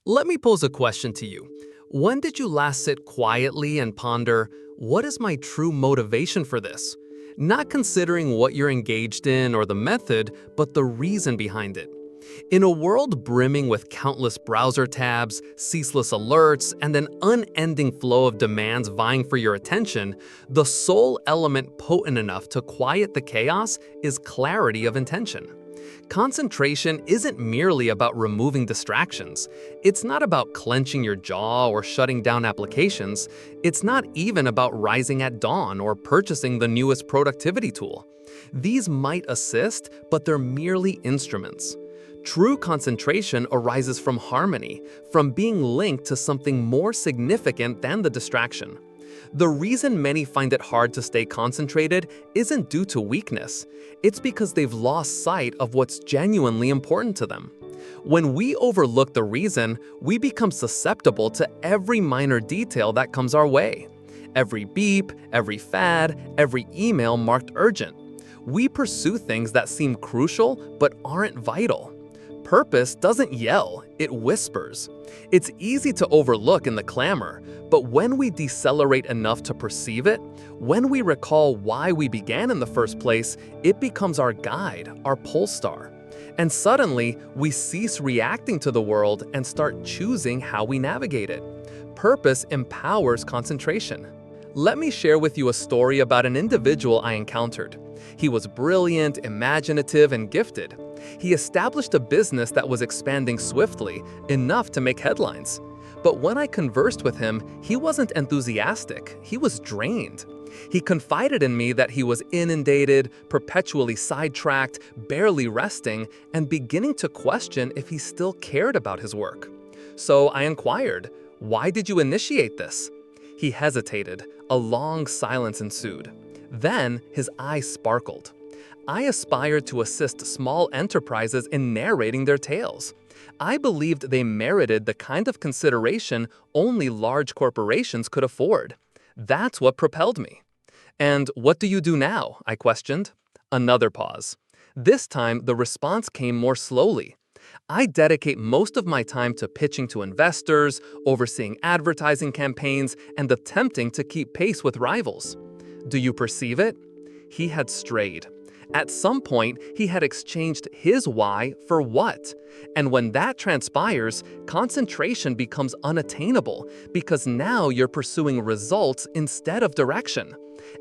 Let me pose a question to you. When did you last sit quietly and ponder, what is my true motivation for this? Not considering what you're engaged in or the method, but the reason behind it. In a world brimming with countless browser tabs, ceaseless alerts, and an unending flow of demands vying for your attention, the sole element potent enough to quiet the chaos is clarity of intention. Concentration isn't merely about removing distractions. It's not about clenching your jaw or shutting down applications. It's not even about rising at dawn or purchasing the newest productivity tool. These might assist, but they're merely instruments. True concentration arises from harmony, from being linked to something more significant than the distraction. The reason many find it hard to stay concentrated isn't due to weakness. It's because they've lost sight of what's genuinely important to them. When we overlook the reason, we become susceptible to every minor detail that comes our way. Every beep, every fad, every email marked urgent. We pursue things that seem crucial but aren't vital. Purpose doesn't yell, it whispers. It's easy to overlook in the clamor, but when we decelerate enough to perceive it, when we recall why we began in the first place, it becomes our guide, our pole star. And suddenly, we cease reacting to the world and start choosing how we navigate it. Purpose empowers concentration. Let me share with you a story about an individual I encountered. He was brilliant, imaginative, and gifted. He established a business that was expanding swiftly, enough to make headlines. But when I conversed with him, he wasn't enthusiastic, he was drained. He confided in me that he was inundated, perpetually sidetracked, barely resting, and beginning to question if he still cared about his work. So I inquired, "Why did you initiate this?" He hesitated. A long silence ensued. Then his eyes sparkled. I aspired to assist small enterprises in narrating their tales. I believed they merited the kind of consideration only large corporations could afford. That's what propelled me. "And what do you do now?" I questioned. Another pause. This time, the response came more slowly. "I dedicate most of my time to pitching to investors, overseeing advertising campaigns, and attempting to keep pace with rivals." Do you perceive it? He had strayed. At some point, he had exchanged his why for what. And when that transpires, concentration becomes unattainable because now you're pursuing results instead of direction.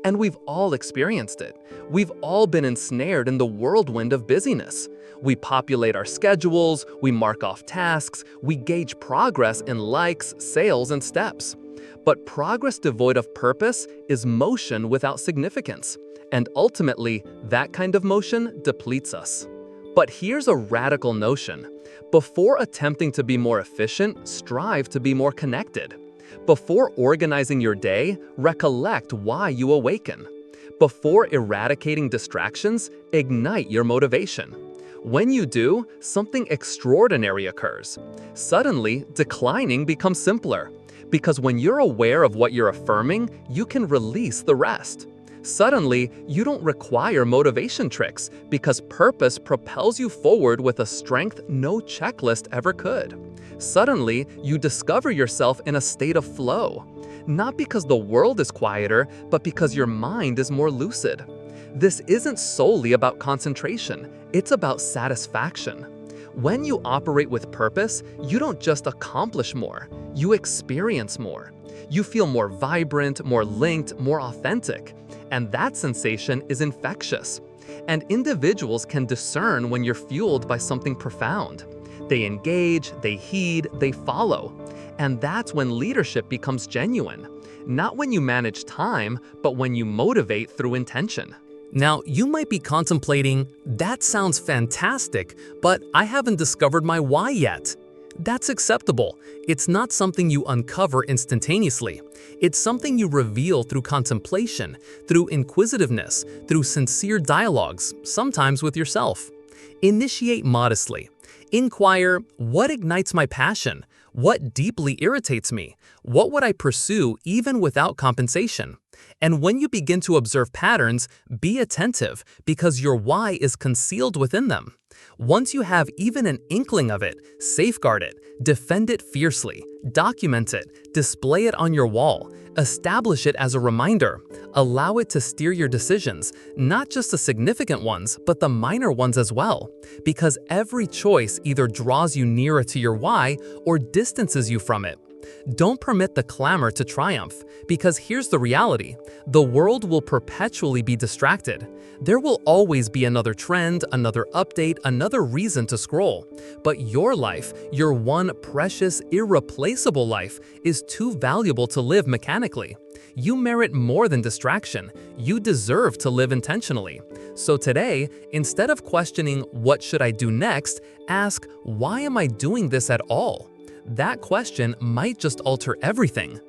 And we've all experienced it. We've all been ensnared in the whirlwind of busyness. We populate our schedules, we mark off tasks, we gauge progress in likes, sales, and steps. But progress devoid of purpose is motion without significance. And ultimately, that kind of motion depletes us. But here's a radical notion. Before attempting to be more efficient, strive to be more connected. Before organizing your day, recollect why you awaken. Before eradicating distractions, ignite your motivation. When you do, something extraordinary occurs. Suddenly, declining becomes simpler. Because when you're aware of what you're affirming, you can release the rest. Suddenly, you don't require motivation tricks because purpose propels you forward with a strength no checklist ever could. Suddenly, you discover yourself in a state of flow. Not because the world is quieter, but because your mind is more lucid. This isn't solely about concentration, it's about satisfaction. When you operate with purpose, you don't just accomplish more, you experience more. You feel more vibrant, more linked, more authentic. And that sensation is infectious. And individuals can discern when you're fueled by something profound. They engage, they heed, they follow. And that's when leadership becomes genuine. Not when you manage time, but when you motivate through intention. Now, you might be contemplating, that sounds fantastic, but I haven't discovered my why yet. That's acceptable. It's not something you uncover instantaneously. It's something you reveal through contemplation, through inquisitiveness, through sincere dialogues, sometimes with yourself. Initiate modestly. Inquire, what ignites my passion? What deeply irritates me? What would I pursue even without compensation? And when you begin to observe patterns, be attentive because your why is concealed within them. Once you have even an inkling of it, safeguard it, defend it fiercely, document it, display it on your wall, establish it as a reminder. Allow it to steer your decisions, not just the significant ones, but the minor ones as well. Because every choice either draws you nearer to your why or distances you from it. Don't permit the clamor to triumph, because here's the reality. The world will perpetually be distracted. There will always be another trend, another update, another reason to scroll. But your life, your one precious, irreplaceable life, is too valuable to live mechanically. You merit more than distraction. You deserve to live intentionally. So today, instead of questioning, "What should I do next?" ask, "Why am I doing this at all?" That question might just alter everything.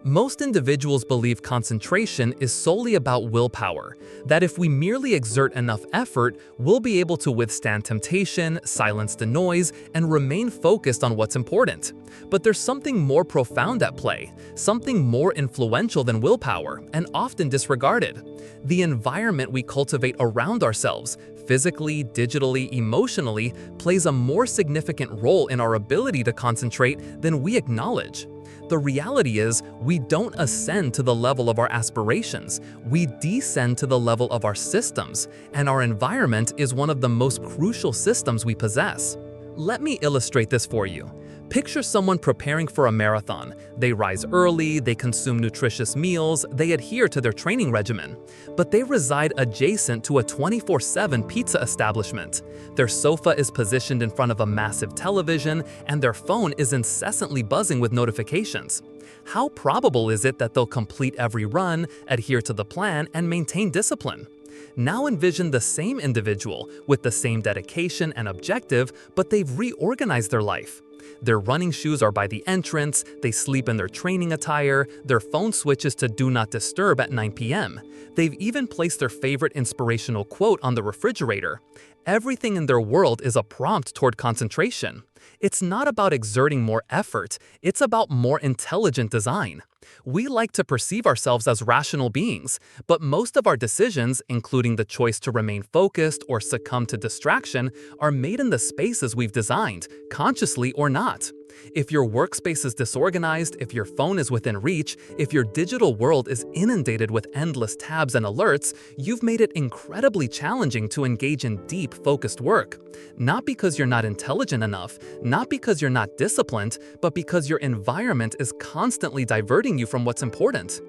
Most individuals believe concentration is solely about willpower, that if we merely exert enough effort, we'll be able to withstand temptation, silence the noise, and remain focused on what's important. But there's something more profound at play, something more influential than willpower, and often disregarded. The environment we cultivate around ourselves, physically, digitally, emotionally, plays a more significant role in our ability to concentrate than we acknowledge. The reality is, we don't ascend to the level of our aspirations, we descend to the level of our systems, and our environment is one of the most crucial systems we possess. Let me illustrate this for you. Picture someone preparing for a marathon. They rise early, they consume nutritious meals, they adhere to their training regimen. But they reside adjacent to a 24/7 pizza establishment. Their sofa is positioned in front of a massive television, and their phone is incessantly buzzing with notifications. How probable is it that they'll complete every run, adhere to the plan, and maintain discipline? Now envision the same individual with the same dedication and objective, but they've reorganized their life. Their running shoes are by the entrance, they sleep in their training attire, their phone switches to Do Not Disturb at 9 p.m. They've even placed their favorite inspirational quote on the refrigerator. Everything in their world is a prompt toward concentration. It's not about exerting more effort, it's about more intelligent design. We like to perceive ourselves as rational beings, but most of our decisions, including the choice to remain focused or succumb to distraction, are made in the spaces we've designed, consciously or not. If your workspace is disorganized, if your phone is within reach, if your digital world is inundated with endless tabs and alerts, you've made it incredibly challenging to engage in deep, focused work. Not because you're not intelligent enough, not because you're not disciplined, but because your environment is constantly diverting you from what's important.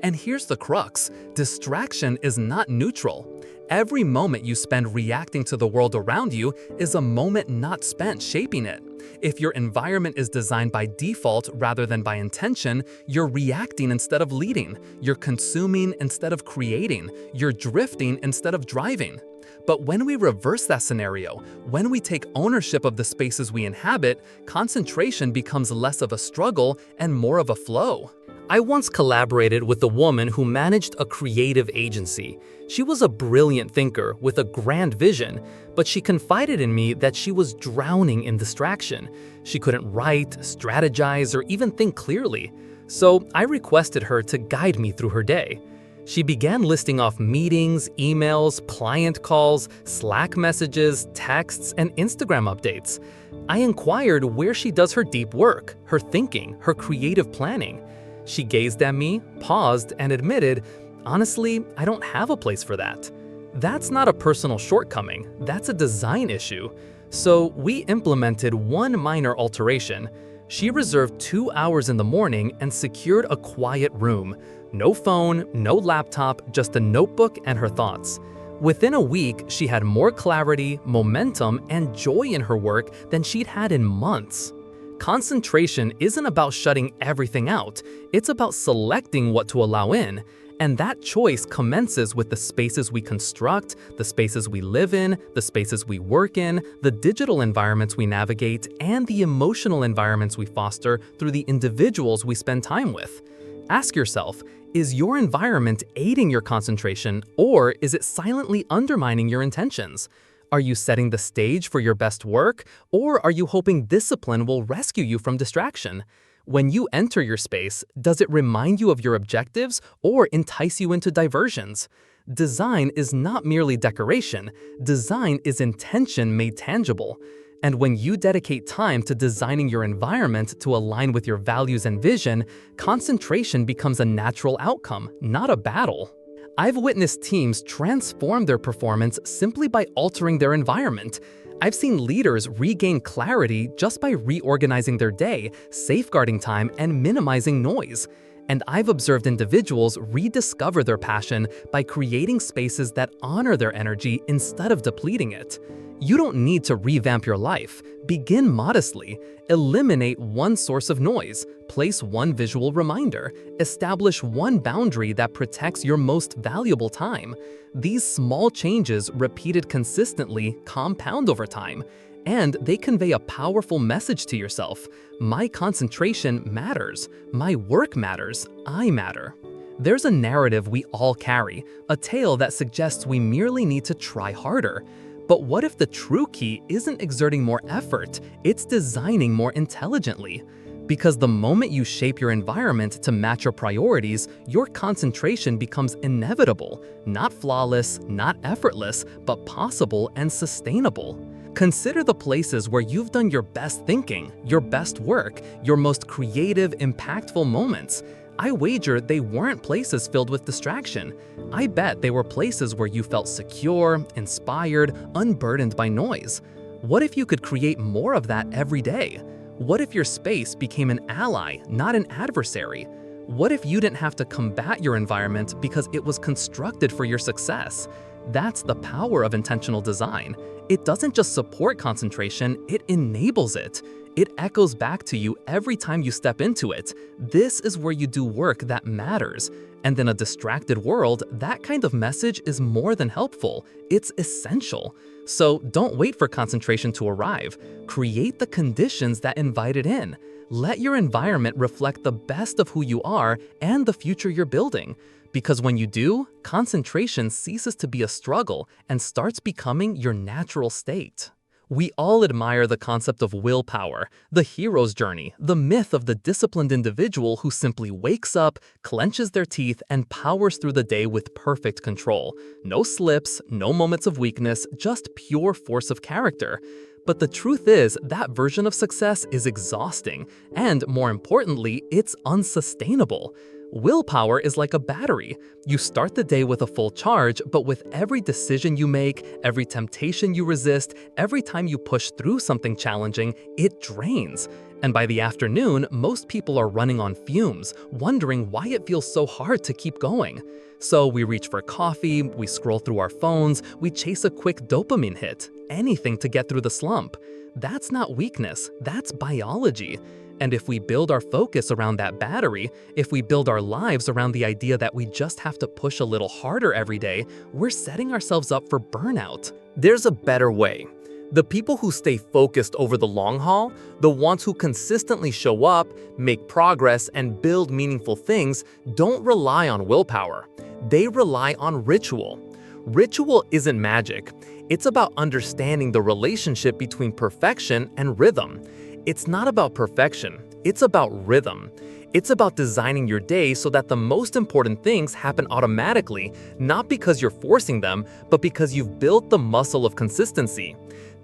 And here's the crux: distraction is not neutral. Every moment you spend reacting to the world around you is a moment not spent shaping it. If your environment is designed by default rather than by intention, you're reacting instead of leading, you're consuming instead of creating, you're drifting instead of driving. But when we reverse that scenario, when we take ownership of the spaces we inhabit, concentration becomes less of a struggle and more of a flow. I once collaborated with a woman who managed a creative agency. She was a brilliant thinker with a grand vision, but she confided in me that she was drowning in distraction. She couldn't write, strategize, or even think clearly. So I requested her to guide me through her day. She began listing off meetings, emails, client calls, Slack messages, texts, and Instagram updates. I inquired where she does her deep work, her thinking, her creative planning. She gazed at me, paused, and admitted, "Honestly, I don't have a place for that." That's not a personal shortcoming, that's a design issue. So we implemented one minor alteration. She reserved 2 hours in the morning and secured a quiet room. No phone, no laptop, just a notebook and her thoughts. Within a week, she had more clarity, momentum, and joy in her work than she'd had in months. Concentration isn't about shutting everything out, it's about selecting what to allow in. And that choice commences with the spaces we construct, the spaces we live in, the spaces we work in, the digital environments we navigate, and the emotional environments we foster through the individuals we spend time with. Ask yourself, is your environment aiding your concentration, or is it silently undermining your intentions? Are you setting the stage for your best work, or are you hoping discipline will rescue you from distraction? When you enter your space, does it remind you of your objectives or entice you into diversions? Design is not merely decoration, design is intention made tangible. And when you dedicate time to designing your environment to align with your values and vision, concentration becomes a natural outcome, not a battle. I've witnessed teams transform their performance simply by altering their environment. I've seen leaders regain clarity just by reorganizing their day, safeguarding time, and minimizing noise. And I've observed individuals rediscover their passion by creating spaces that honor their energy instead of depleting it. You don't need to revamp your life. Begin modestly. Eliminate one source of noise. Place one visual reminder. Establish one boundary that protects your most valuable time. These small changes, repeated consistently, compound over time. And they convey a powerful message to yourself. My concentration matters. My work matters. I matter. There's a narrative we all carry, a tale that suggests we merely need to try harder. But what if the true key isn't exerting more effort, it's designing more intelligently? Because the moment you shape your environment to match your priorities, your concentration becomes inevitable, not flawless, not effortless, but possible and sustainable. Consider the places where you've done your best thinking, your best work, your most creative, impactful moments. I wager they weren't places filled with distraction. I bet they were places where you felt secure, inspired, unburdened by noise. What if you could create more of that every day? What if your space became an ally, not an adversary? What if you didn't have to combat your environment because it was constructed for your success? That's the power of intentional design. It doesn't just support concentration, it enables it. It echoes back to you every time you step into it. This is where you do work that matters. And in a distracted world, that kind of message is more than helpful. It's essential. So don't wait for concentration to arrive. Create the conditions that invite it in. Let your environment reflect the best of who you are and the future you're building. Because when you do, concentration ceases to be a struggle and starts becoming your natural state. We all admire the concept of willpower, the hero's journey, the myth of the disciplined individual who simply wakes up, clenches their teeth, and powers through the day with perfect control. No slips, no moments of weakness, just pure force of character. But the truth is, that version of success is exhausting, and more importantly, it's unsustainable. Willpower is like a battery. You start the day with a full charge, but with every decision you make, every temptation you resist, every time you push through something challenging, it drains. And by the afternoon, most people are running on fumes, wondering why it feels so hard to keep going. So we reach for coffee, we scroll through our phones, we chase a quick dopamine hit, anything to get through the slump. That's not weakness, that's biology. And if we build our focus around that battery, if we build our lives around the idea that we just have to push a little harder every day, we're setting ourselves up for burnout. There's a better way. The people who stay focused over the long haul, the ones who consistently show up, make progress, and build meaningful things, don't rely on willpower. They rely on ritual. Ritual isn't magic. It's about understanding the relationship between perfection and rhythm. It's not about perfection, it's about rhythm. It's about designing your day so that the most important things happen automatically, not because you're forcing them, but because you've built the muscle of consistency.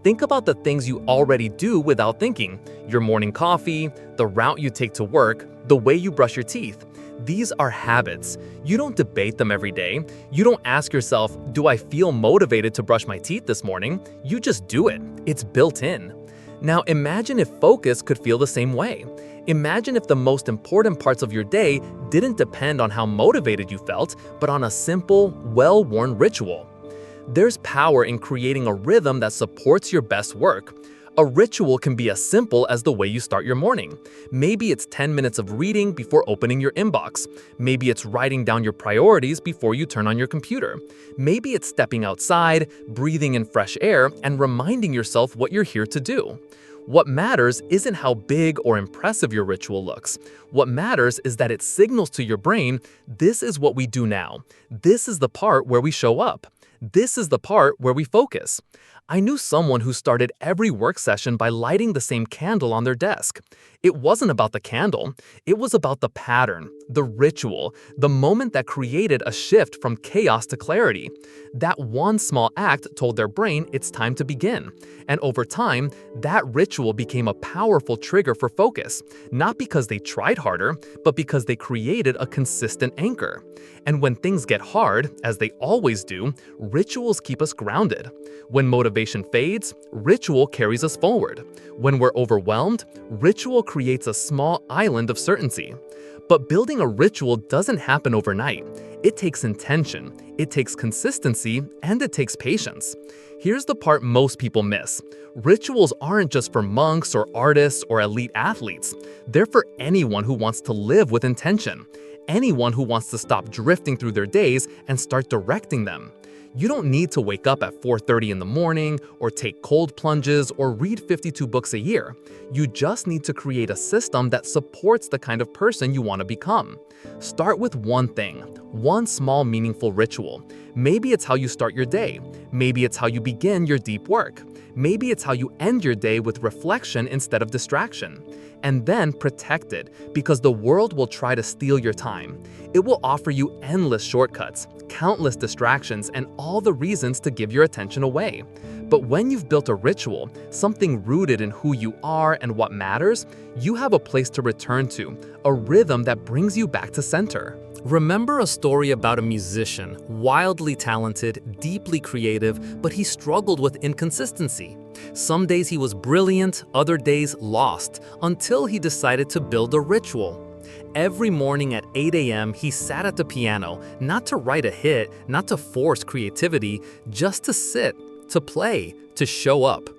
Think about the things you already do without thinking: your morning coffee, the route you take to work, the way you brush your teeth. These are habits. You don't debate them every day. You don't ask yourself, do I feel motivated to brush my teeth this morning? You just do it. It's built in. Now imagine if focus could feel the same way. Imagine if the most important parts of your day didn't depend on how motivated you felt, but on a simple, well-worn ritual. There's power in creating a rhythm that supports your best work. A ritual can be as simple as the way you start your morning. Maybe it's 10 minutes of reading before opening your inbox. Maybe it's writing down your priorities before you turn on your computer. Maybe it's stepping outside, breathing in fresh air, and reminding yourself what you're here to do. What matters isn't how big or impressive your ritual looks. What matters is that it signals to your brain, this is what we do now. This is the part where we show up. This is the part where we focus. I knew someone who started every work session by lighting the same candle on their desk. It wasn't about the candle, it was about the pattern, the ritual, the moment that created a shift from chaos to clarity. That one small act told their brain it's time to begin. And over time, that ritual became a powerful trigger for focus, not because they tried harder, but because they created a consistent anchor. And when things get hard, as they always do, rituals keep us grounded. When motivation fades, ritual carries us forward. When we're overwhelmed, ritual creates a small island of certainty. But building a ritual doesn't happen overnight. It takes intention, it takes consistency, and it takes patience. Here's the part most people miss. Rituals aren't just for monks or artists or elite athletes. They're for anyone who wants to live with intention. Anyone who wants to stop drifting through their days and start directing them. You don't need to wake up at 4:30 in the morning, or take cold plunges, or read 52 books a year. You just need to create a system that supports the kind of person you want to become. Start with one thing, one small meaningful ritual. Maybe it's how you start your day. Maybe it's how you begin your deep work. Maybe it's how you end your day with reflection instead of distraction. And then protect it, because the world will try to steal your time. It will offer you endless shortcuts, countless distractions, and all the reasons to give your attention away. But when you've built a ritual, something rooted in who you are and what matters, you have a place to return to, a rhythm that brings you back to center. Remember a story about a musician, wildly talented, deeply creative, but he struggled with inconsistency. Some days he was brilliant, other days lost, until he decided to build a ritual. Every morning at 8 a.m., he sat at the piano, not to write a hit, not to force creativity, just to sit, to play, to show up.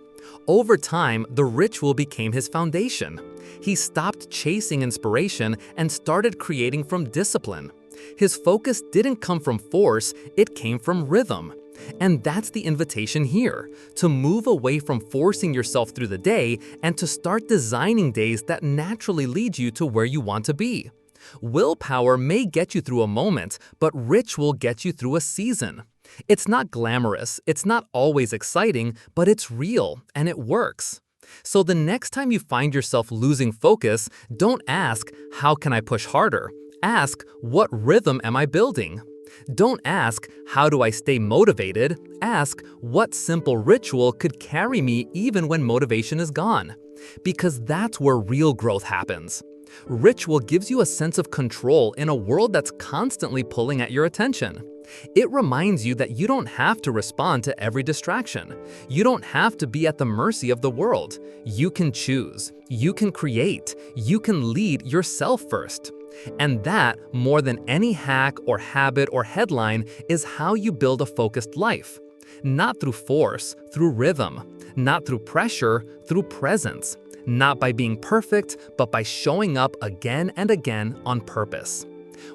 Over time, the ritual became his foundation. He stopped chasing inspiration and started creating from discipline. His focus didn't come from force, it came from rhythm. And that's the invitation here, to move away from forcing yourself through the day and to start designing days that naturally lead you to where you want to be. Willpower may get you through a moment, but ritual gets you through a season. It's not glamorous, it's not always exciting, but it's real and it works. So the next time you find yourself losing focus, don't ask, "How can I push harder?" Ask, "What rhythm am I building?" Don't ask, "How do I stay motivated?" Ask, "What simple ritual could carry me even when motivation is gone?" Because that's where real growth happens. Ritual gives you a sense of control in a world that's constantly pulling at your attention. It reminds you that you don't have to respond to every distraction. You don't have to be at the mercy of the world. You can choose, you can create, you can lead yourself first. And that, more than any hack or habit or headline, is how you build a focused life. Not through force, through rhythm. Not through pressure, through presence. Not by being perfect, but by showing up again and again on purpose.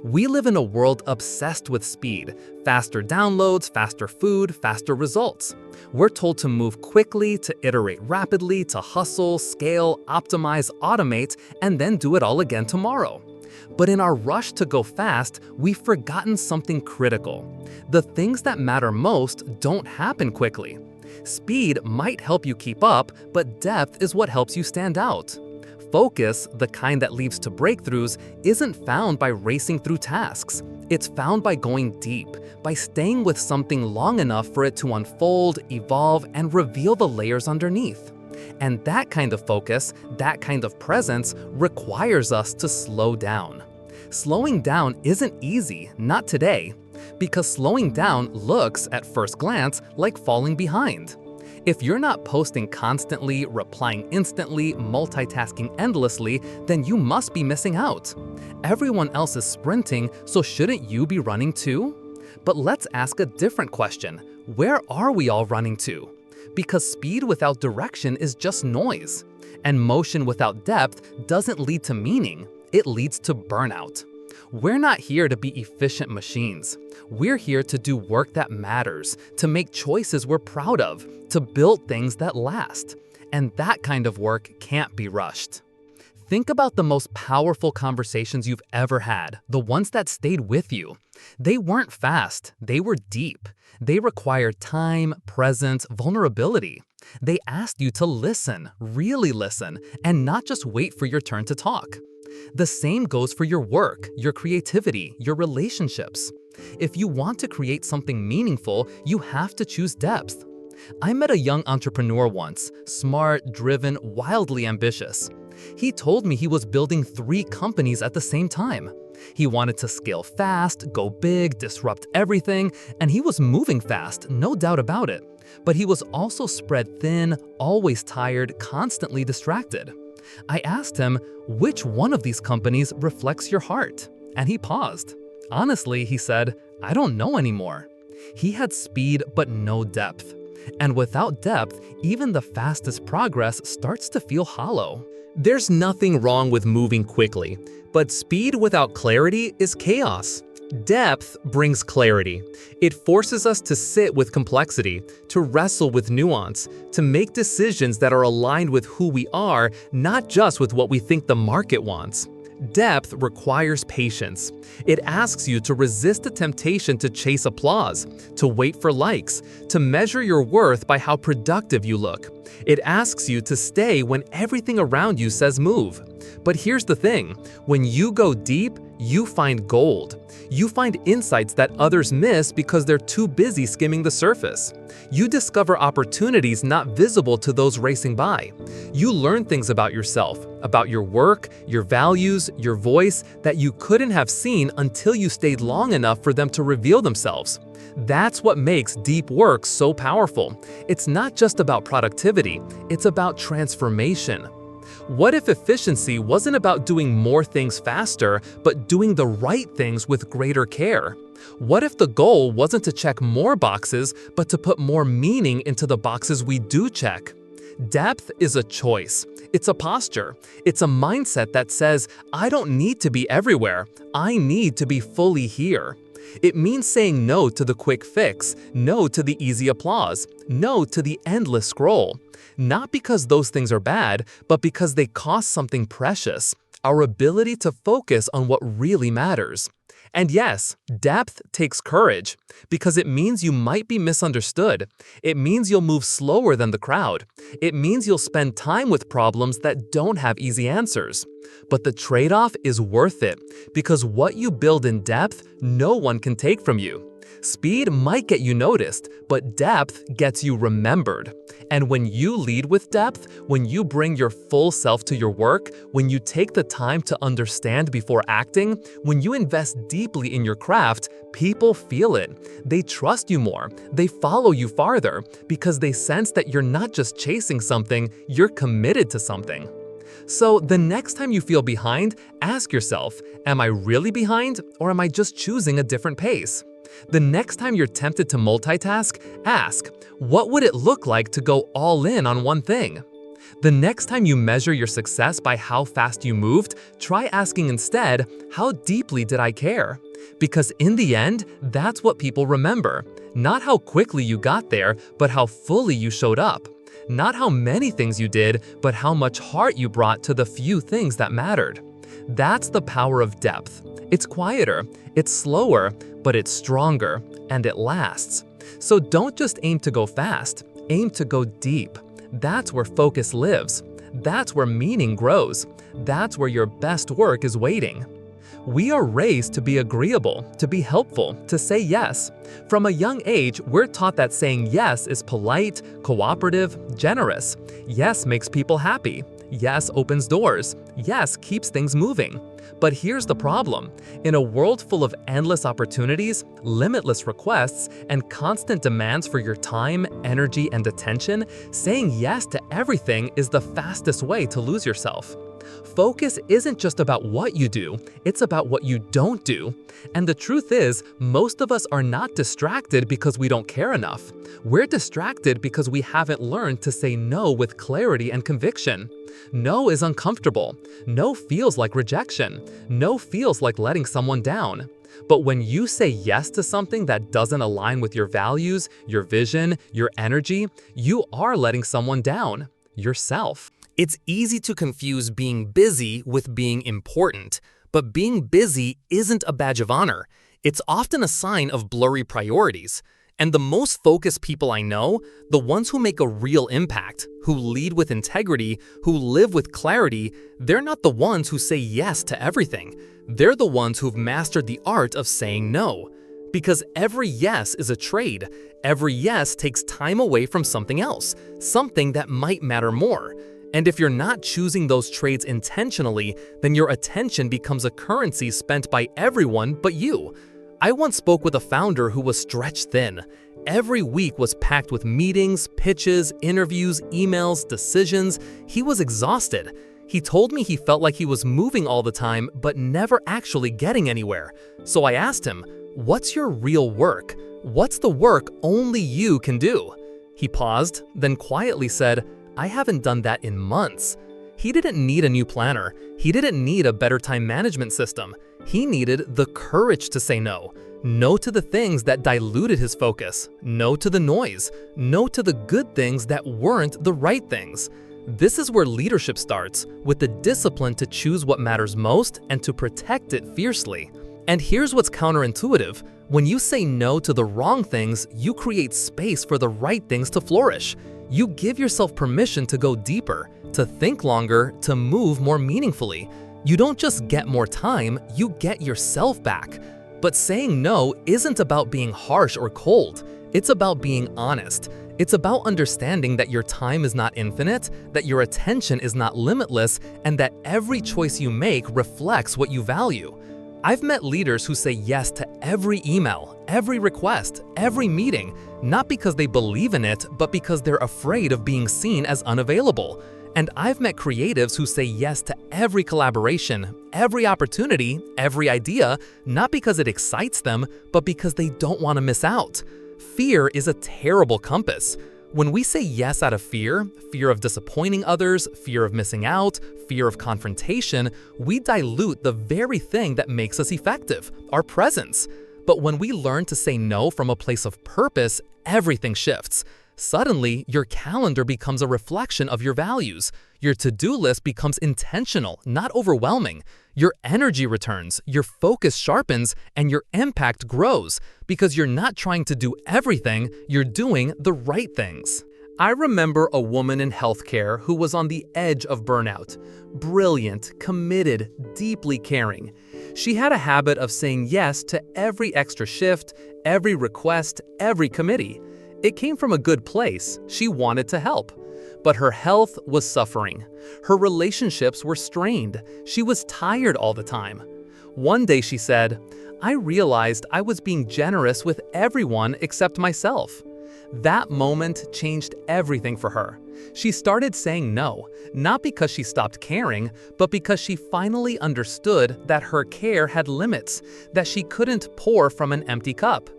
We live in a world obsessed with speed. Faster downloads, faster food, faster results. We're told to move quickly, to iterate rapidly, to hustle, scale, optimize, automate, and then do it all again tomorrow. But in our rush to go fast, we've forgotten something critical. The things that matter most don't happen quickly. Speed might help you keep up, but depth is what helps you stand out. Focus, the kind that leads to breakthroughs, isn't found by racing through tasks. It's found by going deep, by staying with something long enough for it to unfold, evolve, and reveal the layers underneath. And that kind of focus, that kind of presence, requires us to slow down. Slowing down isn't easy, not today, because slowing down looks, at first glance, like falling behind. If you're not posting constantly, replying instantly, multitasking endlessly, then you must be missing out. Everyone else is sprinting, so shouldn't you be running too? But let's ask a different question. Where are we all running to? Because speed without direction is just noise. And motion without depth doesn't lead to meaning, it leads to burnout. We're not here to be efficient machines. We're here to do work that matters, to make choices we're proud of, to build things that last. And that kind of work can't be rushed. Think about the most powerful conversations you've ever had, the ones that stayed with you. They weren't fast, they were deep. They required time, presence, vulnerability. They asked you to listen, really listen, and not just wait for your turn to talk. The same goes for your work, your creativity, your relationships. If you want to create something meaningful, you have to choose depth. I met a young entrepreneur once, smart, driven, wildly ambitious. He told me he was building 3 companies at the same time. He wanted to scale fast, go big, disrupt everything, and he was moving fast, no doubt about it. But he was also spread thin, always tired, constantly distracted. I asked him, which one of these companies reflects your heart? And he paused. Honestly, he said, I don't know anymore. He had speed but no depth. And without depth, even the fastest progress starts to feel hollow. There's nothing wrong with moving quickly, but speed without clarity is chaos. Depth brings clarity. It forces us to sit with complexity, to wrestle with nuance, to make decisions that are aligned with who we are, not just with what we think the market wants. Depth requires patience. It asks you to resist the temptation to chase applause, to wait for likes, to measure your worth by how productive you look. It asks you to stay when everything around you says move. But here's the thing, when you go deep, you find gold. You find insights that others miss because they're too busy skimming the surface. You discover opportunities not visible to those racing by. You learn things about yourself, about your work, your values, your voice that you couldn't have seen until you stayed long enough for them to reveal themselves. That's what makes deep work so powerful. It's not just about productivity, it's about transformation. What if efficiency wasn't about doing more things faster, but doing the right things with greater care? What if the goal wasn't to check more boxes, but to put more meaning into the boxes we do check? Depth is a choice. It's a posture. It's a mindset that says, I don't need to be everywhere. I need to be fully here. It means saying no to the quick fix, no to the easy applause, no to the endless scroll. Not because those things are bad, but because they cost something precious, our ability to focus on what really matters. And yes, depth takes courage, because it means you might be misunderstood. It means you'll move slower than the crowd. It means you'll spend time with problems that don't have easy answers. But the trade-off is worth it, because what you build in depth, no one can take from you. Speed might get you noticed, but depth gets you remembered. And when you lead with depth, when you bring your full self to your work, when you take the time to understand before acting, when you invest deeply in your craft, people feel it. They trust you more. They follow you farther because they sense that you're not just chasing something, you're committed to something. So the next time you feel behind, ask yourself, am I really behind or am I just choosing a different pace? The next time you're tempted to multitask, ask, what would it look like to go all in on one thing? The next time you measure your success by how fast you moved, try asking instead, how deeply did I care? Because in the end, that's what people remember. Not how quickly you got there, but how fully you showed up. Not how many things you did, but how much heart you brought to the few things that mattered. That's the power of depth. It's quieter, it's slower, but it's stronger, and it lasts. So don't just aim to go fast, aim to go deep. That's where focus lives. That's where meaning grows. That's where your best work is waiting. We are raised to be agreeable, to be helpful, to say yes. From a young age, we're taught that saying yes is polite, cooperative, generous. Yes makes people happy. Yes opens doors. Yes keeps things moving. But here's the problem. In a world full of endless opportunities, limitless requests, and constant demands for your time, energy, and attention, saying yes to everything is the fastest way to lose yourself. Focus isn't just about what you do, it's about what you don't do. And the truth is, most of us are not distracted because we don't care enough. We're distracted because we haven't learned to say no with clarity and conviction. No is uncomfortable. No feels like rejection. No feels like letting someone down. But when you say yes to something that doesn't align with your values, your vision, your energy, you are letting someone down, yourself. It's easy to confuse being busy with being important, but being busy isn't a badge of honor. It's often a sign of blurry priorities. And the most focused people I know, the ones who make a real impact, who lead with integrity, who live with clarity, they're not the ones who say yes to everything. They're the ones who've mastered the art of saying no. Because every yes is a trade. Every yes takes time away from something else, something that might matter more. And if you're not choosing those trades intentionally, then your attention becomes a currency spent by everyone but you. I once spoke with a founder who was stretched thin. Every week was packed with meetings, pitches, interviews, emails, decisions. He was exhausted. He told me he felt like he was moving all the time but never actually getting anywhere. So I asked him, "What's your real work? What's the work only you can do?" He paused, then quietly said, "I haven't done that in months." He didn't need a new planner. He didn't need a better time management system. He needed the courage to say no. No to the things that diluted his focus. No to the noise. No to the good things that weren't the right things. This is where leadership starts, with the discipline to choose what matters most and to protect it fiercely. And here's what's counterintuitive. When you say no to the wrong things, you create space for the right things to flourish. You give yourself permission to go deeper, to think longer, to move more meaningfully. You don't just get more time, you get yourself back. But saying no isn't about being harsh or cold. It's about being honest. It's about understanding that your time is not infinite, that your attention is not limitless, and that every choice you make reflects what you value. I've met leaders who say yes to every email, every request, every meeting, not because they believe in it, but because they're afraid of being seen as unavailable. And I've met creatives who say yes to every collaboration, every opportunity, every idea, not because it excites them, but because they don't want to miss out. Fear is a terrible compass. When we say yes out of fear, fear of disappointing others, fear of missing out, fear of confrontation, we dilute the very thing that makes us effective, our presence. But when we learn to say no from a place of purpose, everything shifts. Suddenly, your calendar becomes a reflection of your values. Your to-do list becomes intentional, not overwhelming. Your energy returns, your focus sharpens, and your impact grows because you're not trying to do everything, you're doing the right things. I remember a woman in healthcare who was on the edge of burnout. Brilliant, committed, deeply caring. She had a habit of saying yes to every extra shift, every request, every committee. It came from a good place. She wanted to help. But her health was suffering. Her relationships were strained. She was tired all the time. One day she said, "I realized I was being generous with everyone except myself." That moment changed everything for her. She started saying no, not because she stopped caring, but because she finally understood that her care had limits, that she couldn't pour from an empty cup.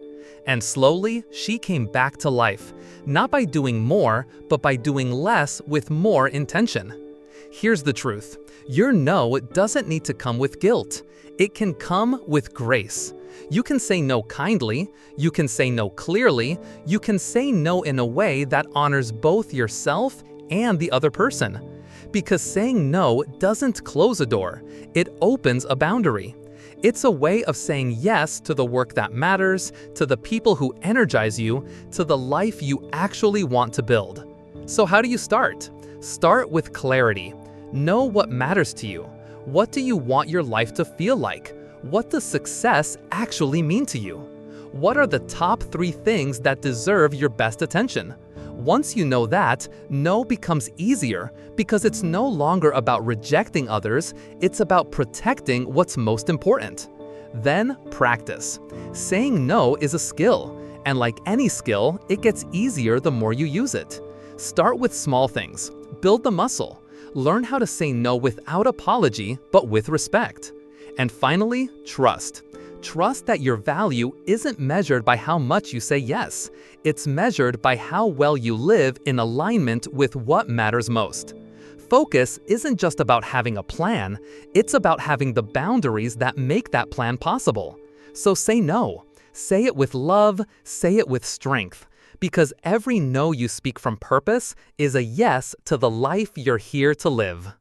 And slowly, she came back to life, not by doing more, but by doing less with more intention. Here's the truth. Your no doesn't need to come with guilt. It can come with grace. You can say no kindly, you can say no clearly, you can say no in a way that honors both yourself and the other person. Because saying no doesn't close a door, it opens a boundary. It's a way of saying yes to the work that matters, to the people who energize you, to the life you actually want to build. So how do you start? Start with clarity. Know what matters to you. What do you want your life to feel like? What does success actually mean to you? What are the top 3 things that deserve your best attention? Once you know that, no becomes easier because it's no longer about rejecting others, it's about protecting what's most important. Then practice. Saying no is a skill, and like any skill, it gets easier the more you use it. Start with small things. Build the muscle. Learn how to say no without apology, but with respect. And finally, trust. Trust that your value isn't measured by how much you say yes. It's measured by how well you live in alignment with what matters most. Focus isn't just about having a plan, it's about having the boundaries that make that plan possible. So say no. Say it with love, say it with strength. because every no you speak from purpose is a yes to the life you're here to live.